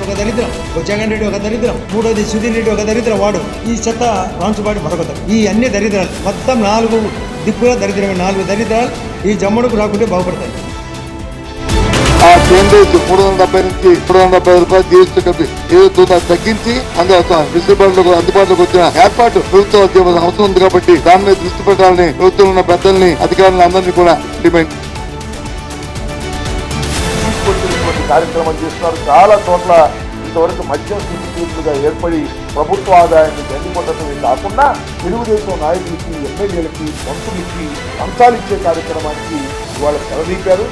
ఒక దరిద్రం, జగన్ రెడ్డి ఒక దరిద్రం, మూడోది సుధీర్ రెడ్డి ఒక దరిద్రం, వాడు ఈ చెత్త రాంచుబాటి మరొక. ఈ అన్ని దరిద్రాలు మొత్తం 4 దిక్కుల దరిద్రమే. 4 దరిద్రాలు ఈ జమ్మడుకు రాకుంటే బాగుపడతాయి. ఆ కేంద్రీయ 370 నుంచి 370 రూపాయలు జీఎస్టీ ఏదైతే తగ్గించి విసులుబాటులో అందుబాటులోకి వచ్చిన ఏర్పాటు ప్రభుత్వ అవసరం ఉంది కాబట్టి దాని మీద దృష్టి పెట్టాలని ప్రభుత్వంలో ఉన్న పెద్దల్ని అధికారులను అందరినీ కూడా డిమాండ్ కార్యక్రమం చేస్తున్నారు. చాలా చోట్ల ఇంతవరకు మద్యం స్థితిగా ఏర్పడి ప్రభుత్వ ఆదాయాన్ని గండికొట్టడమే కాకుండా తెలుగుదేశం నాయకులకి, ఎమ్మెల్యేలకి, మంత్రులకి అంశాలిచ్చే కార్యక్రమానికి ఇవాళ తెరదీపారు.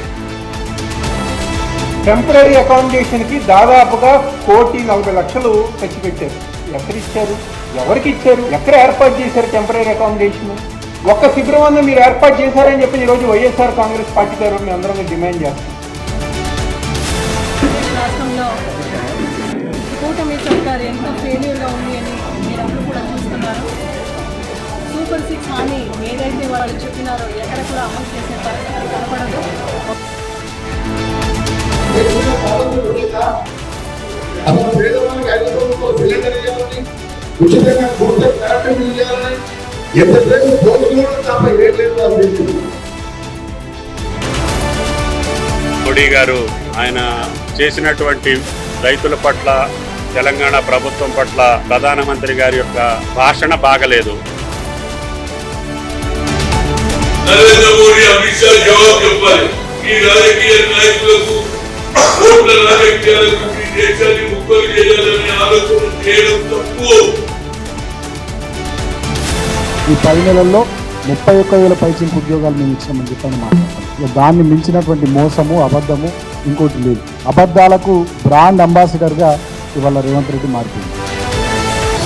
టెంపరీ అకామిడేషన్ కి దాదాపుగా 1,40,00,000 ఖర్చు పెట్టారు. ఎక్కడిచ్చారు, ఎవరికి ఇచ్చారు, ఎక్కడ ఏర్పాటు చేశారు టెంపరీ అకామిడేషన్? ఒక్క శిబిరం మీరు ఏర్పాటు చేశారని చెప్పి ఈరోజు వైఎస్ఆర్ కాంగ్రెస్ పార్టీ తరఫున మేము అందరం డిమాండ్ చేస్తాం. రాష్ట్రంలో కూటమి సర్కార్ ఎంతో ఫెయిల్యూర్గా ఉంది అని మీరందరూ కూడా చూస్తున్నారు. సూపర్ 6 హామీ ఏదైతే వాళ్ళు చెప్పినారో ఎక్కడ కూడా అమలు చేసే పరిస్థితి కనపడదు. మోడీ గారు ఆయన చేసినటువంటి రైతుల పట్ల, తెలంగాణ ప్రభుత్వం పట్ల ప్రధానమంత్రి గారి యొక్క భాషణ బాగలేదు. నరేంద్ర మోడీ, అమిత్ షా జవాబు చెప్పాలి. ఈ రాజకీయ నాయకులకు, ఓట్ల రాజకీయాలకు ఈ దేశాన్ని ముక్కలు చేయాలని ఆలోచన చేయడం తప్పు. ఈ 10 నెలల్లో 31,000 పైచిలకు ఉద్యోగాలు మేము ఇచ్చామని చెప్పని మాట్లాడతాం. దాన్ని మించినటువంటి మోసము, అబద్ధము ఇంకోటి లేదు. అబద్ధాలకు బ్రాండ్ అంబాసిడర్గా ఇవాళ రేవంత్ రెడ్డి మారిపోయింది.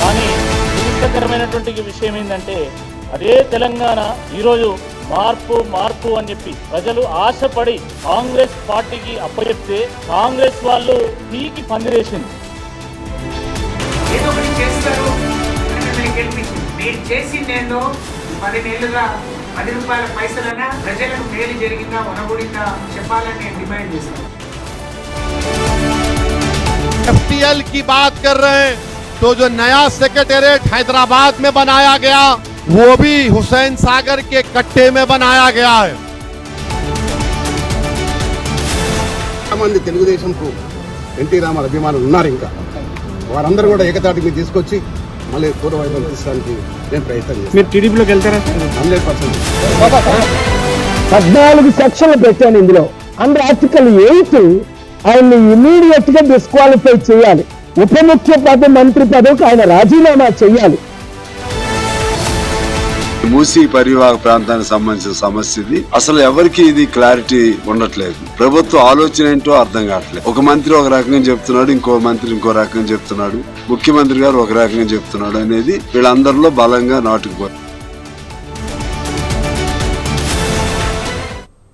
కానీ దురదృష్టకరమైనటువంటి విషయం ఏంటంటే అదే తెలంగాణ ఈరోజు మార్పు అని చెప్పి ప్రజలు ఆశపడి కాంగ్రెస్ పార్టీకి అప్పచెప్తే కాంగ్రెస్ వాళ్ళు పీకి పందిరేసింది. ఏదో ఒకటి చేస్తారు గెలిపించింది. నేను చేసిందేందో 10 నెలలుగా 10 రూపాయల పైసలైనా ప్రజలకు మేలు జరిగిందా, వనగొడిందా చెప్పాలని నేను డిమాండ్ చేస్తాను. FTL की बात कर रहे हैं तो जो नया सेक्रेटेरिएट हैदराबाद में बनाया गया वो भी हुसैन सागर के कट्टे में बनाया गया है. మంది తెలుగుదేశంకు ఎన్టీ రామారావు అభిమానులు ఉన్నారు. ఇంకా వారందరూ కూడా ఏకతాటి మీద తీసుకొచ్చి మళ్ళీ పూర్వవైభవం తీసుకోవడానికి నేను ప్రయత్నం చేస్తాను. మీరు టీడీపీలోకి వెళ్తారా? 100%. 14 సెక్షన్లు పెట్టాను ఇందులో. అండర్ ఆర్టికల్ 8 ఆయన్ని ఇమీడియట్ గా డిస్క్వాలిఫై చేయాలి. ఉప ముఖ్య పదవి, మంత్రి పదవికి ఆయన రాజీనామా చేయాలి. మూసీ పరివాహక ప్రాంతానికి సంబంధించిన సమస్య ఇది. అసలు ఎవరికి ఇది క్లారిటీ ఉండట్లేదు. ప్రభుత్వ ఆలోచన ఏంటో అర్థం కావట్లేదు. ఒక మంత్రి ఒక రకంగా చెప్తున్నాడు, ఇంకో మంత్రి ఇంకో రకంగా చెప్తున్నాడు, ముఖ్యమంత్రి గారు ఒక రకంగా చెప్తున్నాడు అనేది వీళ్ళందరిలో బలంగా నాటుకుపోయింది.